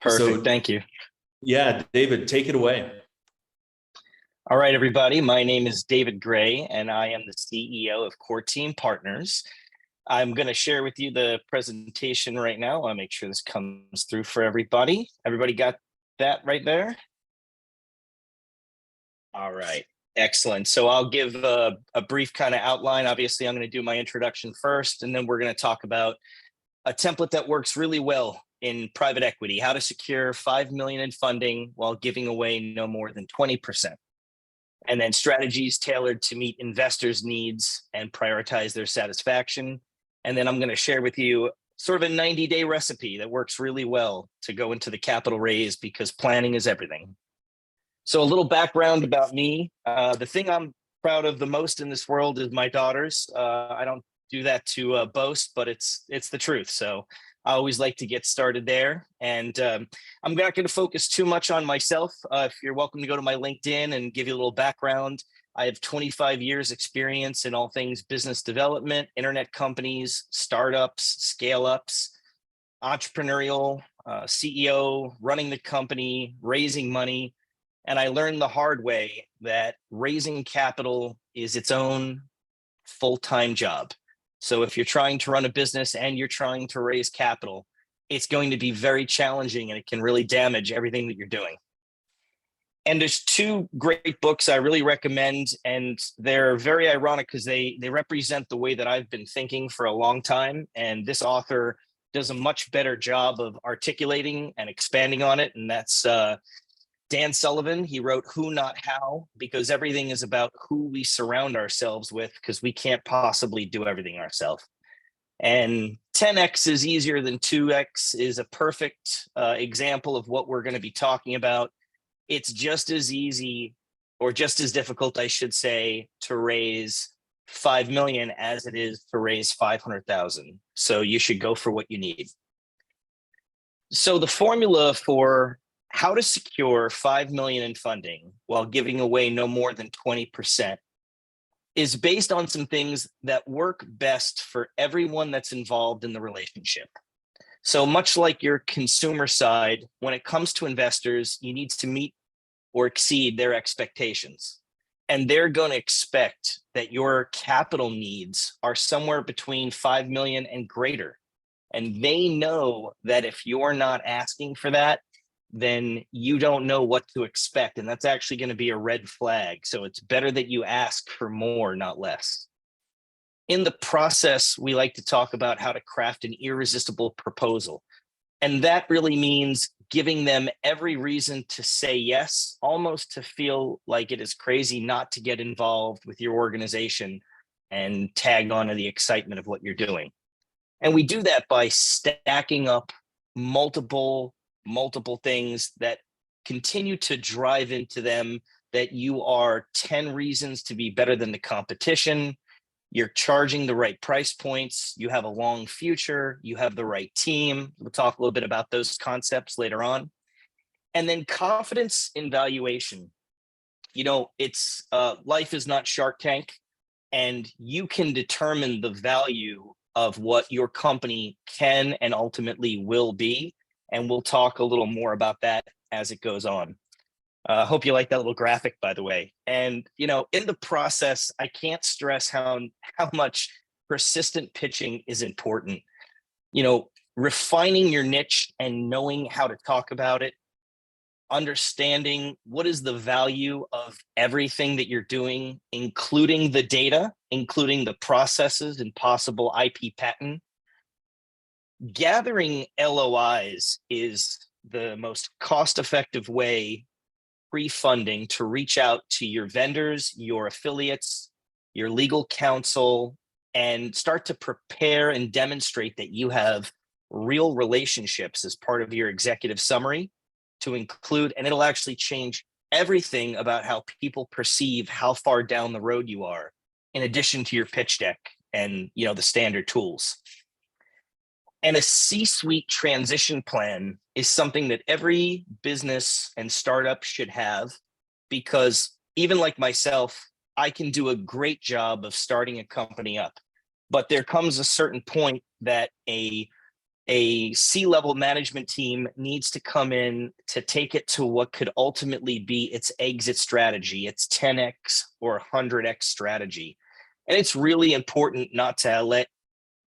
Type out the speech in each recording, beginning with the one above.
Perfect. So, Thank you. yeah, David, take it away. All right, everybody. My name is David Gray, and I am the CEO of Core Team Partners. I'm going to share with you the presentation right now. I'll make sure this comes through for everybody. Everybody got that right there? All right. Excellent. So I'll give a brief kind of outline. Obviously, I'm going to do my introduction first, and then we're going to talk about a template that works really well in private equity, how to secure 5 million in funding while giving away no more than 20%. And then strategies tailored to meet investors' needs and prioritize their satisfaction. And then I'm going to share with you sort of a 90-day recipe that works really well to go into the capital raise because planning is everything. So a little background about me. The thing I'm proud of the most in this world is my daughters. I don't do that to boast, but it's the truth. So I always like to get started there. And I'm not going to focus too much on myself. If you're welcome to go to my LinkedIn and give you a little background. I have 25 years experience in all things business development, internet companies, startups, scale ups, entrepreneurial, CEO, running the company, raising money. And I learned the hard way that raising capital is its own full-time job. So if you're trying to run a business and you're trying to raise capital, it's going to be very challenging and it can really damage everything that you're doing. And there's two great books I really recommend, and they're very ironic because they represent the way that I've been thinking for a long time. And this author does a much better job of articulating and expanding on it. And that's Dan Sullivan. He wrote Who Not How, because everything is about who we surround ourselves with, because we can't possibly do everything ourselves. And 10x is easier than 2x is a perfect example of what we're going to be talking about. It's just as easy, or just as difficult, I should say, to raise 5 million as it is to raise 500,000. So you should go for what you need. So the formula for how to secure 5 million in funding while giving away no more than 20% is based on some things that work best for everyone that's involved in the relationship. So much like your consumer side, when it comes to investors, you need to meet or exceed their expectations. And they're going to expect that your capital needs are somewhere between 5 million and greater. And they know that if you're not asking for that, then you don't know what to expect. And that's actually going to be a red flag. So it's better that you ask for more, not less. In the process, we like to talk about how to craft an irresistible proposal. And that really means giving them every reason to say yes, almost to feel like it is crazy not to get involved with your organization and tag on to the excitement of what you're doing. And we do that by stacking up multiple things that continue to drive into them that you are 10 reasons to be better than the competition. You're charging the right price points. You have a long future. You have the right team. We'll talk a little bit about those concepts later on. And then confidence in valuation. You know, it's life is not Shark Tank, and you can determine the value of what your company can and ultimately will be. And we'll talk a little more about that as it goes on. Hope you like that little graphic, by the way. And, you know, in the process, I can't stress how much persistent pitching is important. You know, refining your niche and knowing how to talk about it, understanding what is the value of everything that you're doing, including the data, including the processes and possible IP patent. Gathering LOIs is the most cost-effective way pre-funding to reach out to your vendors, your affiliates, your legal counsel, and start to prepare and demonstrate that you have real relationships as part of your executive summary to include, and it'll actually change everything about how people perceive how far down the road you are, in addition to your pitch deck and, you know, the standard tools. And a C-suite transition plan is something that every business and startup should have, because even like myself, I can do a great job of starting a company up. But there comes a certain point that a A C-level management team needs to come in to take it to what could ultimately be its exit strategy, its 10x or 100x strategy. And it's really important not to let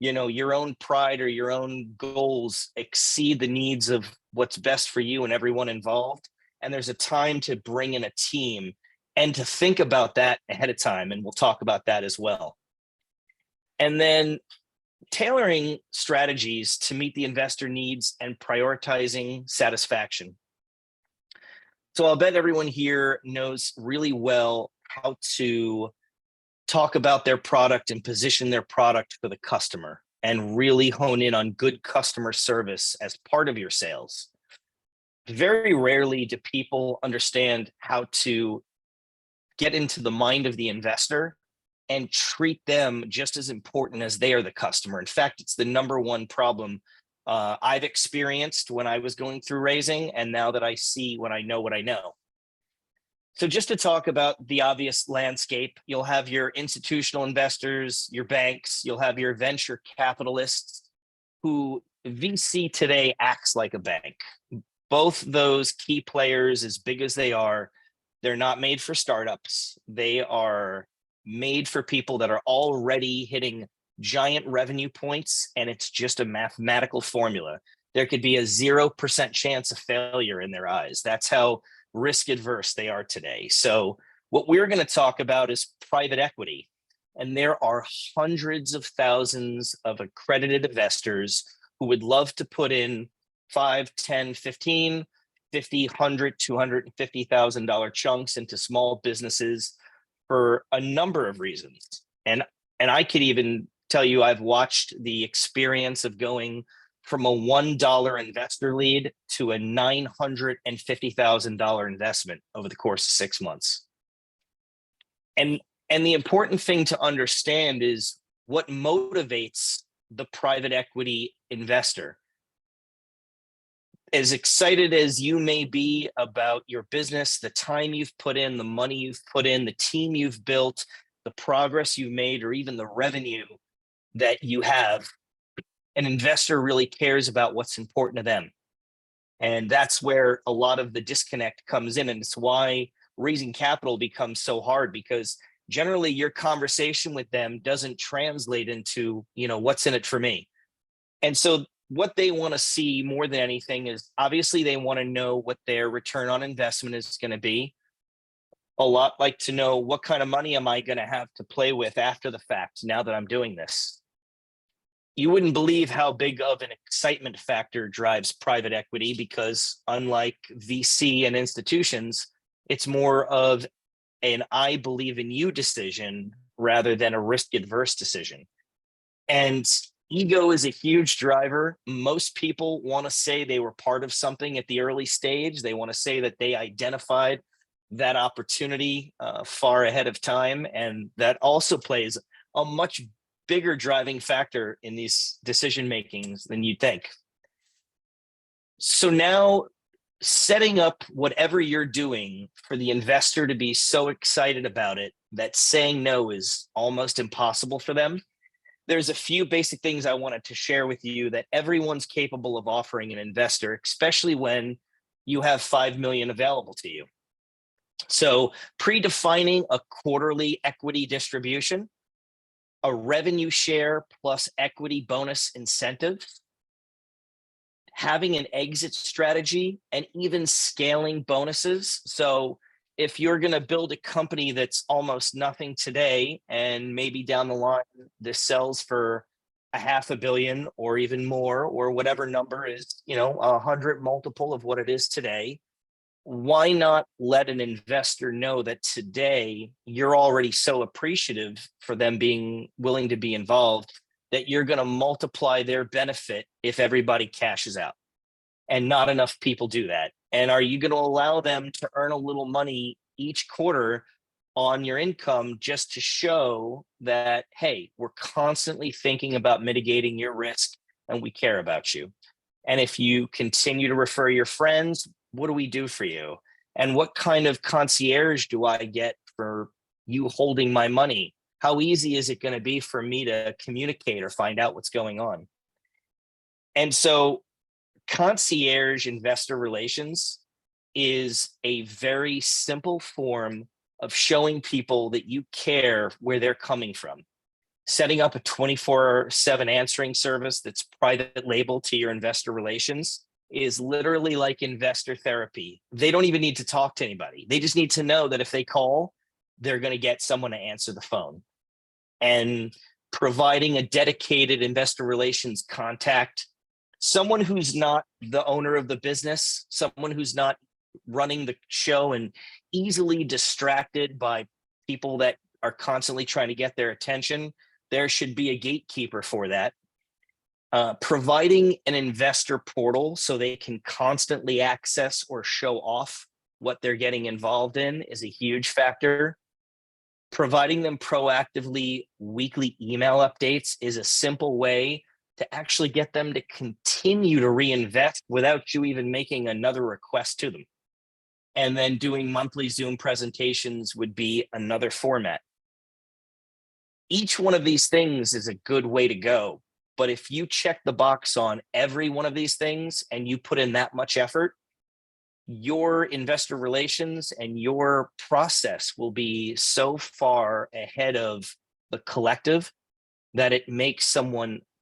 your own pride or your own goals exceed the needs of what's best for you and everyone involved. And there's a time to bring in a team and to think about that ahead of time. And we'll talk about that as well. And then tailoring strategies to meet the investor needs and prioritizing satisfaction. So I'll bet everyone here knows really well how to talk about their product and position their product for the customer and really hone in on good customer service as part of your sales. Very rarely do people understand how to get into the mind of the investor and treat them just as important as they are the customer. In fact, it's the number one problem I've experienced when I was going through raising, and now that I see when I know what I know. So just to talk about the obvious landscape, you'll have your institutional investors, your banks, you'll have your venture capitalists, who VC today acts like a bank. Both those key players, as big as they are, they're not made for startups. They are made for people that are already hitting giant revenue points, and it's just a mathematical formula. There could be a 0% chance of failure in their eyes. That's how risk adverse they are today. So what we're going to talk about is private equity. And there are hundreds of thousands of accredited investors who would love to put in 5, 10, 15, 50, 100, $250,000 chunks into small businesses for a number of reasons. And I could even tell you I've watched the experience of going from a $1 investor lead to a $950,000 investment over the course of 6 months. And the important thing to understand is what motivates the private equity investor. As excited as you may be about your business, the time you've put in, the money you've put in, the team you've built, the progress you've made, or even the revenue that you have, an investor really cares about what's important to them. And that's where a lot of the disconnect comes in. And it's why raising capital becomes so hard, because generally your conversation with them doesn't translate into, what's in it for me. And so what they want to see more than anything is, obviously they want to know what their return on investment is going to be. A lot like to know, what kind of money am I going to have to play with after the fact now that I'm doing this? You wouldn't believe how big of an excitement factor drives private equity, because unlike VC and institutions, it's more of an I believe in you decision rather than a risk adverse decision. And ego is a huge driver. Most people want to say they were part of something at the early stage. They want to say that they identified that opportunity far ahead of time. And that also plays a much bigger driving factor in these decision makings than you'd think. So now, setting up whatever you're doing for the investor to be so excited about it that saying no is almost impossible for them, there's a few basic things I wanted to share with you that everyone's capable of offering an investor, especially when you have 5 million available to you. So predefining a quarterly equity distribution, a revenue share plus equity bonus incentive, having an exit strategy, and even scaling bonuses. So if you're going to build a company that's almost nothing today, and maybe down the line this sells for $500 million or even more, or whatever number is, 100 multiple of what it is today, why not let an investor know that today you're already so appreciative for them being willing to be involved that you're going to multiply their benefit if everybody cashes out? And not enough people do that. And are you going to allow them to earn a little money each quarter on your income just to show that, hey, we're constantly thinking about mitigating your risk and we care about you? And if you continue to refer your friends, what do we do for you? And what kind of concierge do I get for you holding my money? How easy is it going to be for me to communicate or find out what's going on? And so concierge investor relations is a very simple form of showing people that you care where they're coming from. Setting up a 24/7 answering service that's private label to your investor relations is literally like investor therapy. They don't even need to talk to anybody. They just need to know that if they call, they're going to get someone to answer the phone. And providing a dedicated investor relations contact, someone who's not the owner of the business, someone who's not running the show and easily distracted by people that are constantly trying to get their attention. There should be a gatekeeper for that. Providing an investor portal so they can constantly access or show off what they're getting involved in is a huge factor. Providing them proactively weekly email updates is a simple way to actually get them to continue to reinvest without you even making another request to them. And then doing monthly Zoom presentations would be another format. Each one of these things is a good way to go. But if you check the box on every one of these things and you put in that much effort, your investor relations and your process will be so far ahead of the collective that it makes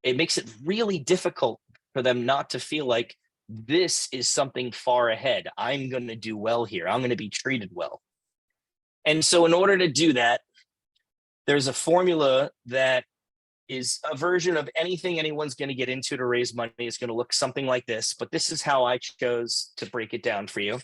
it really difficult for them not to feel like this is something far ahead. I'm going to do well here. I'm going to be treated well. And so in order to do that, there's a formula that is a version of anything anyone's going to get into to raise money. Is going to look something like this, but this is how I chose to break it down for you.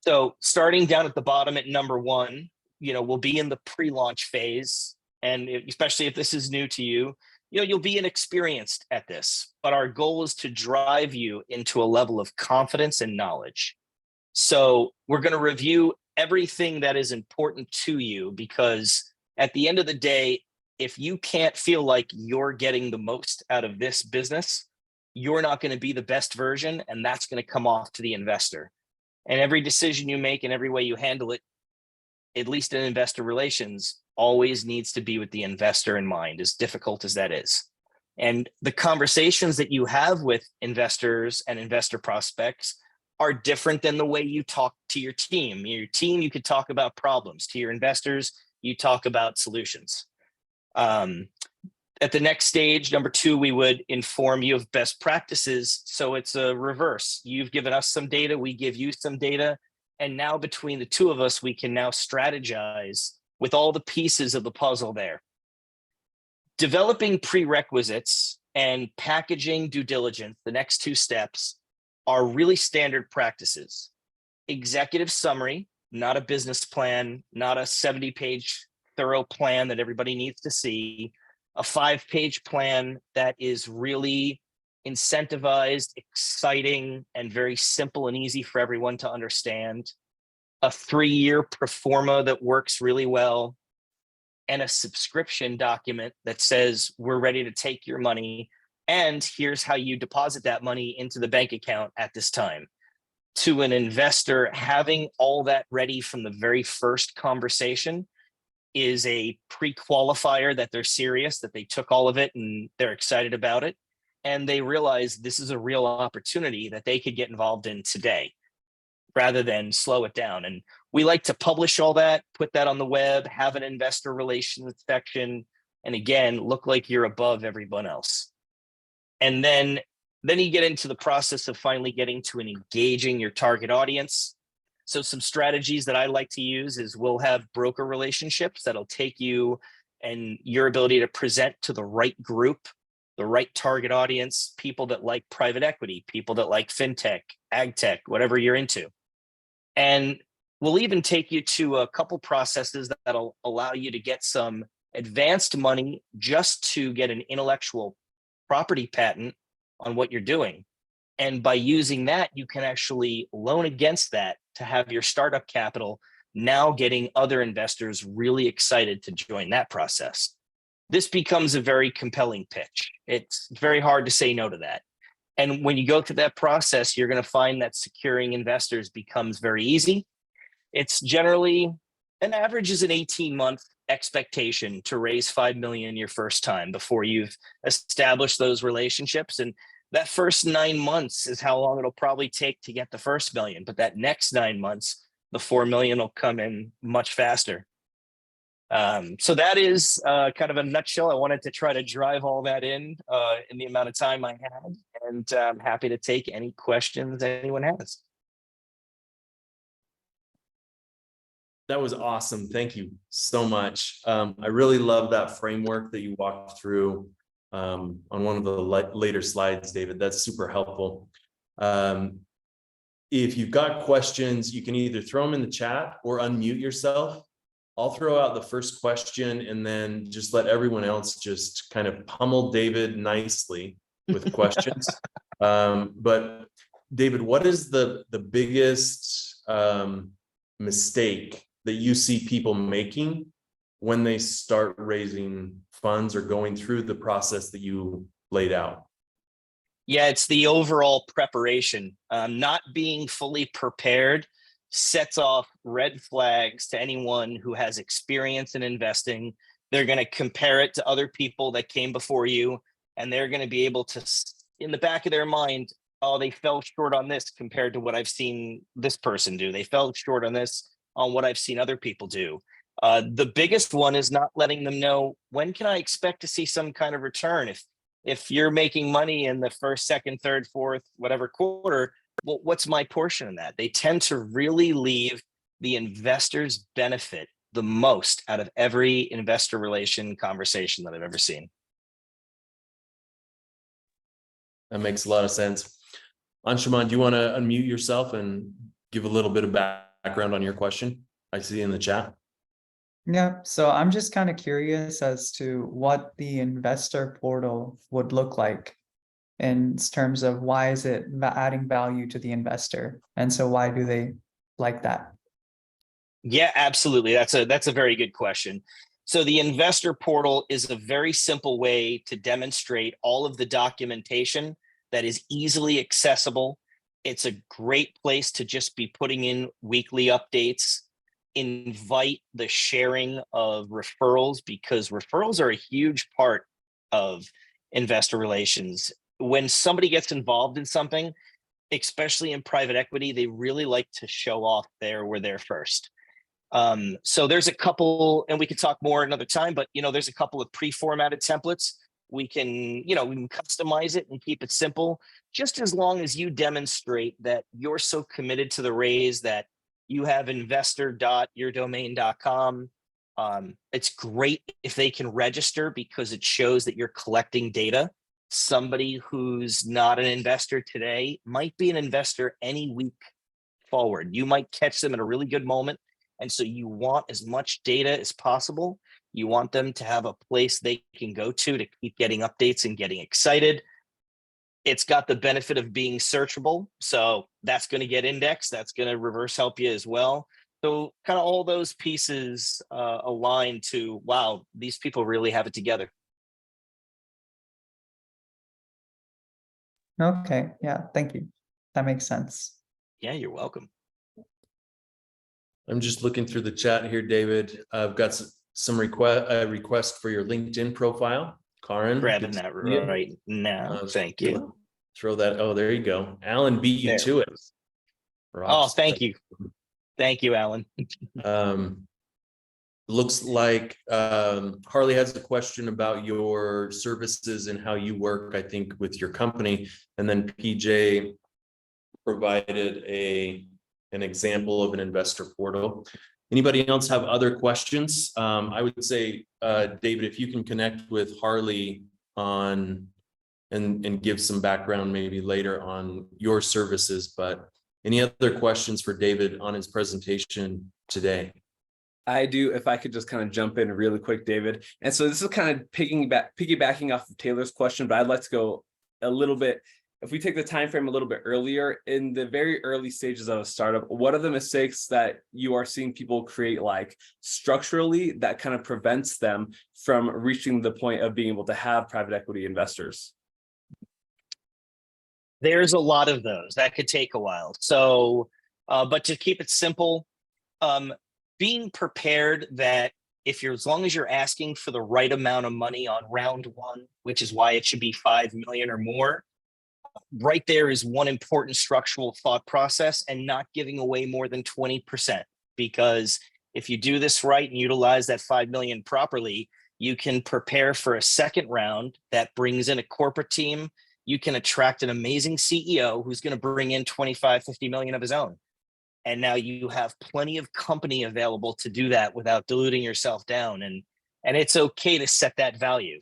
So starting down at the bottom at number one, we'll be in the pre-launch phase. And especially if this is new to you, you'll be inexperienced at this, but our goal is to drive you into a level of confidence and knowledge. So we're going to review everything that is important to you, because at the end of the day, if you can't feel like you're getting the most out of this business, you're not going to be the best version, and that's going to come off to the investor. And every decision you make and every way you handle it, at least in investor relations, always needs to be with the investor in mind, as difficult as that is. And the conversations that you have with investors and investor prospects are different than the way you talk to your team. Your team, you could talk about problems. To your investors, you talk about solutions. At the next stage, number two, we would inform you of best practices. So it's a reverse. You've given us some data, we give you some data. And now between the two of us, we can now strategize with all the pieces of the puzzle there. Developing prerequisites and packaging due diligence, the next two steps, are really standard practices. Executive summary, not a business plan, not a 70-page thorough plan that everybody needs to see, a 5-page plan that is really incentivized, exciting, and very simple and easy for everyone to understand, a 3-year pro forma that works really well, and a subscription document that says we're ready to take your money, and here's how you deposit that money into the bank account at this time. To an investor, having all that ready from the very first conversation is a pre-qualifier that they're serious, that they took all of it and they're excited about it. And they realize this is a real opportunity that they could get involved in today rather than slow it down. And we like to publish all that, put that on the web, have an investor relations section, and again, look like you're above everyone else. And then you get into the process of finally getting to an engaging your target audience. So some strategies that I like to use is we'll have broker relationships that'll take you and your ability to present to the right group, the right target audience, people that like private equity, people that like fintech, ag tech, whatever you're into. And we'll even take you to a couple processes that'll allow you to get some advanced money just to get an intellectual property patent on what you're doing. And by using that, you can actually loan against that to have your startup capital, now getting other investors really excited to join that process. This becomes a very compelling pitch. It's very hard to say no to that. And when you go through that process, you're going to find that securing investors becomes very easy. It's generally An average is an 18-month expectation to raise 5 million your first time before you've established those relationships. And that first 9 months is how long it'll probably take to get the first million. But that next 9 months, the 4 million will come in much faster. So that is kind of a nutshell. I wanted to try to drive all that in the amount of time I had, and I'm happy to take any questions anyone has. That was awesome. Thank you so much. I really love that framework that you walked through on one of the later slides, David. That's super helpful. If you've got questions, you can either throw them in the chat or unmute yourself. I'll throw out the first question and then just let everyone else just kind of pummel David nicely with questions. But David, what is the biggest mistake that you see people making when they start raising funds or going through the process that you laid out? Yeah, it's the overall preparation. Not being fully prepared sets off red flags to anyone who has experience in investing. They're going to compare it to other people that came before you, and they're going to be able to, in the back of their mind, oh, they fell short on this compared to what I've seen this person do. They fell short on this on what I've seen other people do. The biggest one is not letting them know, when can I expect to see some kind of return? If you're making money in the first, second, third, fourth, whatever quarter, well, what's my portion of that? They tend to really leave the investors benefit the most out of every investor relation conversation that I've ever seen. That makes a lot of sense. Anshuman, do you want to unmute yourself and give a little bit of background on your question? I see in the chat. Yeah, so I'm just kind of curious as to what the investor portal would look like in terms of why is it adding value to the investor, and so why do they like that? Yeah, absolutely. That's a very good question. So the investor portal is a very simple way to demonstrate all of the documentation that is easily accessible. It's a great place to just be putting in weekly updates, invite the sharing of referrals, because referrals are a huge part of investor relations. When somebody gets involved in something, especially in private equity, they really like to show off they were there first. So there's a couple, and we can talk more another time, but there's a couple of pre-formatted templates. We can customize it and keep it simple, just as long as you demonstrate that you're so committed to the raise that you have investor.yourdomain.com. It's great if they can register, because it shows that you're collecting data. Somebody who's not an investor today might be an investor any week forward. You might catch them at a really good moment. And so you want as much data as possible. You want them to have a place they can go to keep getting updates and getting excited. It's got the benefit of being searchable. So that's going to get indexed. That's going to reverse help you as well. So kind of all those pieces align to, wow, these people really have it together. Okay, yeah, thank you. That makes sense. Yeah, you're welcome. I'm just looking through the chat here, David. I've got some request for your LinkedIn profile. Karin, Grabbing that right now. Thank you. Throw that. Oh, there you go. Alan beat you to it. Oh, thank you. Thank you, Alan. Looks like Harley has a question about your services and how you work, I think, with your company. And then PJ provided an example of an investor portal. Anybody else have other questions? I would say, David, if you can connect with Harley on and give some background maybe later on your services, but any other questions for David on his presentation today? I do, if I could just kind of jump in really quick, David. And so this is kind of piggybacking off of Taylor's question, but I'd like to go a little bit. If we take the time frame a little bit earlier, in the very early stages of a startup, what are the mistakes that you are seeing people create, like structurally, that kind of prevents them from reaching the point of being able to have private equity investors? There's a lot of those. That could take a while. So, but to keep it simple, being prepared that if you're, as long as you're asking for the right amount of money on round one, which is why it should be 5 million or more, right there is one important structural thought process, and not giving away more than 20%. Because if you do this right and utilize that 5 million properly, you can prepare for a second round that brings in a corporate team. You can attract an amazing CEO who's going to bring in 25, 50 million of his own. And now you have plenty of company available to do that without diluting yourself down. And it's okay to set that value.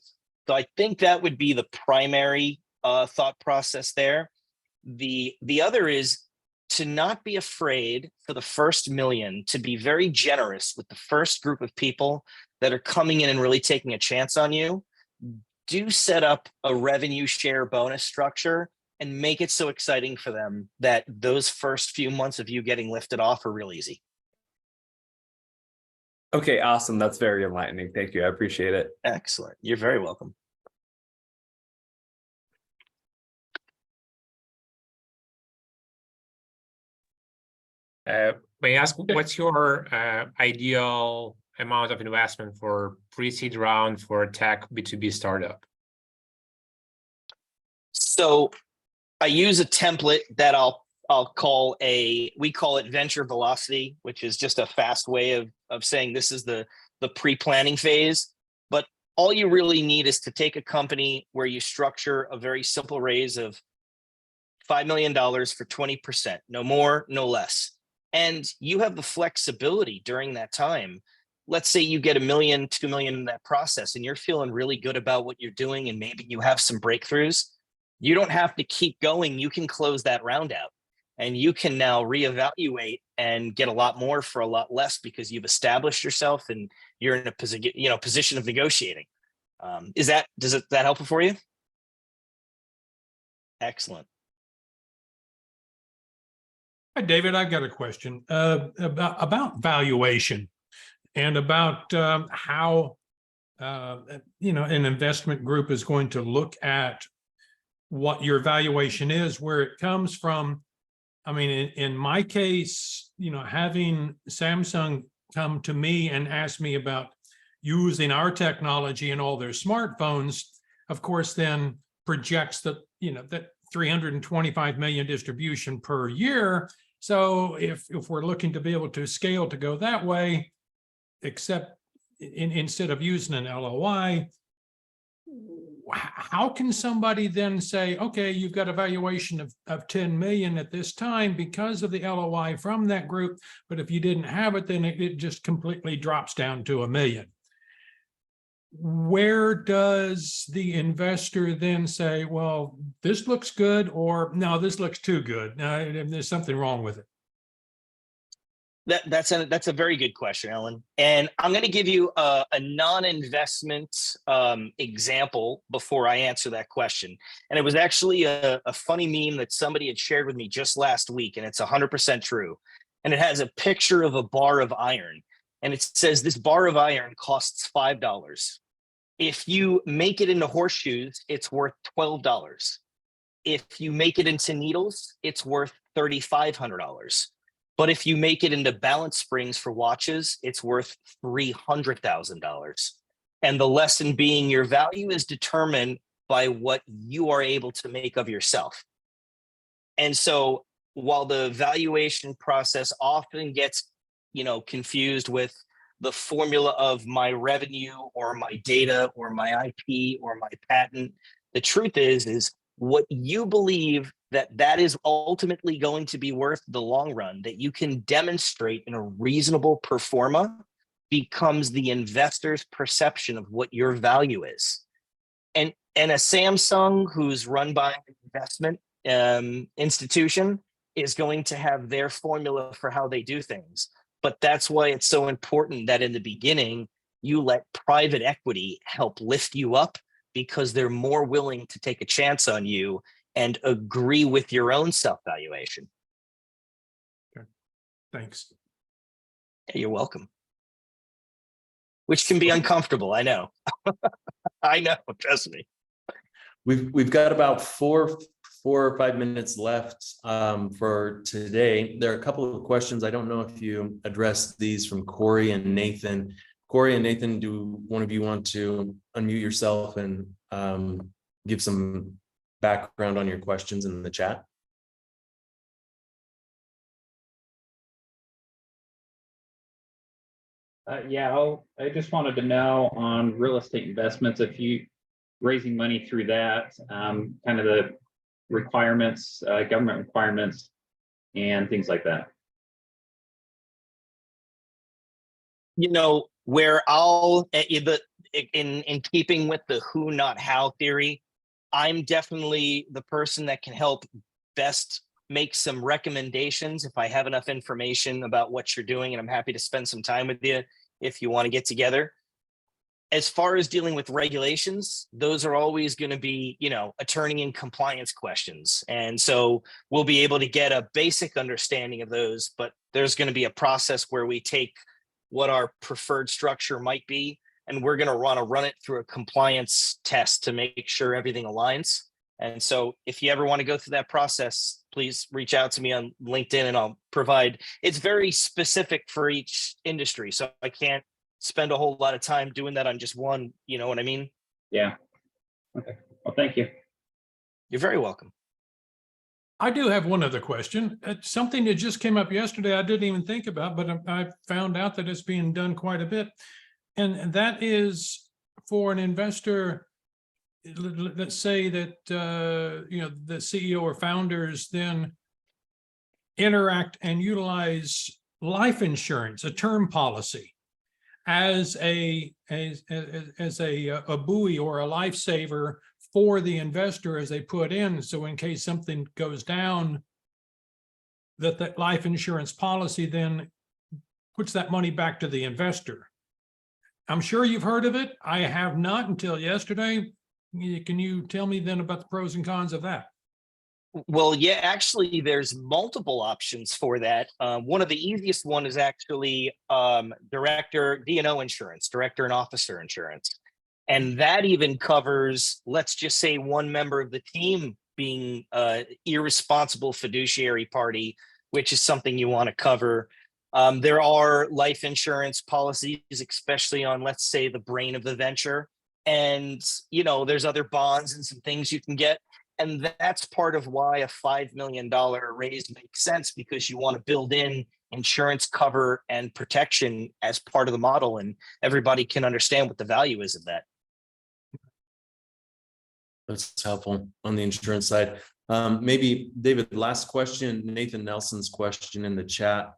So I think that would be the primary thought process there. The other is to not be afraid for the first million, to be very generous with the first group of people that are coming in and really taking a chance on you. Do set up a revenue share bonus structure and make it so exciting for them that those first few months of you getting lifted off are real easy. Okay, awesome. That's very enlightening. Thank you. I appreciate it. Excellent. You're very welcome. May I ask, what's your ideal amount of investment for pre-seed round for a tech B2B startup? So I use a template that we call it venture velocity, which is just a fast way of saying this is the pre-planning phase. But all you really need is to take a company where you structure a very simple raise of $5 million for 20%, no more, no less. And you have the flexibility during that time. Let's say you get $1 million, $2 million in that process, and you're feeling really good about what you're doing, and maybe you have some breakthroughs. You don't have to keep going. You can close that round out, and you can now reevaluate and get a lot more for a lot less because you've established yourself and you're in a position of negotiating. Does that helpful for you? Excellent. Hi, David, I've got a question about valuation and about how an investment group is going to look at what your valuation is, where it comes from. I mean, in my case, having Samsung come to me and ask me about using our technology in all their smartphones, of course, then projects that, that 325 million distribution per year. So if we're looking to be able to scale to go that way, except instead of using an LOI, how can somebody then say, okay, you've got a valuation of 10 million at this time because of the LOI from that group, but if you didn't have it, then it just completely drops down to $1 million. Where does the investor then say, well, this looks good, or no, this looks too good, there's something wrong with it? That's a very good question, Ellen. And I'm going to give you a non-investment example before I answer that question. And it was actually a funny meme that somebody had shared with me just last week, and it's 100% true. And it has a picture of a bar of iron, and it says this bar of iron costs $5. If you make it into horseshoes, it's worth $12. If you make it into needles, it's worth $3,500. But if you make it into balance springs for watches, it's worth $300,000. And the lesson being, your value is determined by what you are able to make of yourself. And so while the valuation process often gets, confused with the formula of my revenue or my data or my IP or my patent, the truth is what you believe that is ultimately going to be worth the long run, that you can demonstrate in a reasonable pro forma, becomes the investor's perception of what your value is. And a Samsung who's run by an investment institution is going to have their formula for how they do things. But that's why it's so important that in the beginning, you let private equity help lift you up, because they're more willing to take a chance on you and agree with your own self-valuation. Okay. Thanks. You're welcome. Which can be uncomfortable, I know. I know, trust me. We've got about 4 or 5 minutes left for today. There are a couple of questions. I don't know if you addressed these from Corey and Nathan. Corey and Nathan, do one of you want to unmute yourself and give some background on your questions in the chat? Yeah, I just wanted to know on real estate investments, if you raising money through that, kind of the requirements, government requirements and things like that. You know, where I'll in keeping with the who not how theory, I'm definitely the person that can help best make some recommendations if I have enough information about what you're doing, and I'm happy to spend some time with you if you want to get together. As far as dealing with regulations, those are always going to be, you know, attorney and compliance questions. And so we'll be able to get a basic understanding of those, but there's going to be a process where we take what our preferred structure might be, and we're going to run it through a compliance test to make sure everything aligns. And so if you ever want to go through that process, please reach out to me on LinkedIn and I'll provide, it's very specific for each industry. So I can't spend a whole lot of time doing that on just one, you know what I mean? Yeah. Okay. Well, thank you. You're very welcome. I do have one other question. It's something that just came up yesterday I didn't even think about, but I found out that it's being done quite a bit. And that is for an investor, let's say that, you know, the CEO or founders then interact and utilize life insurance, a term policy, as a buoy or a lifesaver for the investor as they put in. So in case something goes down, that life insurance policy then puts that money back to the investor. I'm sure you've heard of it. I have not until yesterday. Can you tell me then about the pros and cons of that? Well, yeah, actually, there's multiple options for that. One of the easiest one is actually director D&O insurance, director and officer insurance. And that even covers, let's just say, one member of the team being irresponsible fiduciary party, which is something you want to cover. There are life insurance policies, especially on, let's say, the brain of the venture. And, you know, there's other bonds and some things you can get. And that's part of why a $5 million raise makes sense, because you want to build in insurance cover and protection as part of the model, and everybody can understand what the value is of that. That's helpful on the insurance side. Maybe David, last question, Nathan Nelson's question in the chat.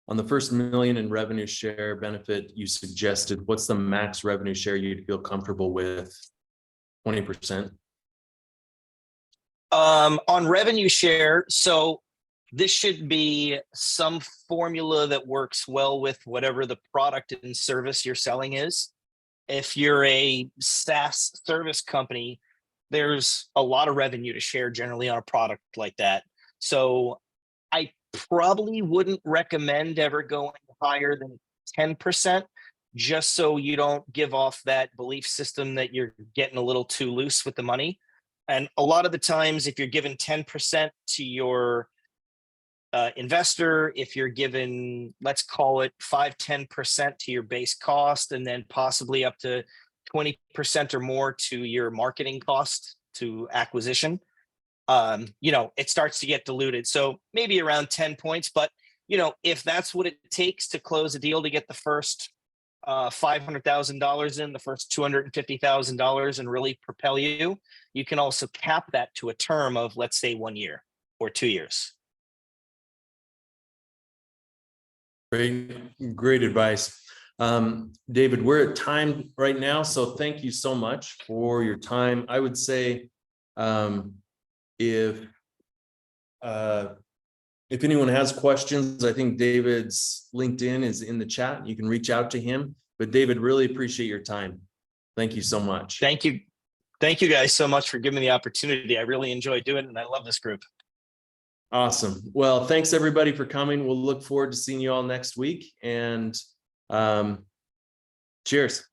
On the first $1 million in revenue share benefit you suggested, what's the max revenue share you'd feel comfortable with? 20%? On revenue share, so this should be some formula that works well with whatever the product and service you're selling is. If you're a SaaS service company, there's a lot of revenue to share generally on a product like that. So I probably wouldn't recommend ever going higher than 10%, just so you don't give off that belief system that you're getting a little too loose with the money. And a lot of the times, if you're given 10% to your investor, if you're given, let's call it 5-10% to your base cost, and then possibly up to 20% or more to your marketing cost to acquisition, you know, it starts to get diluted. So maybe around 10 points, but, you know, if that's what it takes to close a deal to get the first $500,000 in, the first $250,000 and really propel you, you can also cap that to a term of, let's say, 1 year or 2 years. Great advice. David, we're at time right now, so thank you so much for your time. I would say if anyone has questions, I think David's LinkedIn is in the chat. You can reach out to him. But David, really appreciate your time. Thank you so much. Thank you. Thank you guys so much for giving me the opportunity. I really enjoy doing it, and I love this group. Awesome. Well, thanks everybody for coming. We'll look forward to seeing you all next week, and cheers.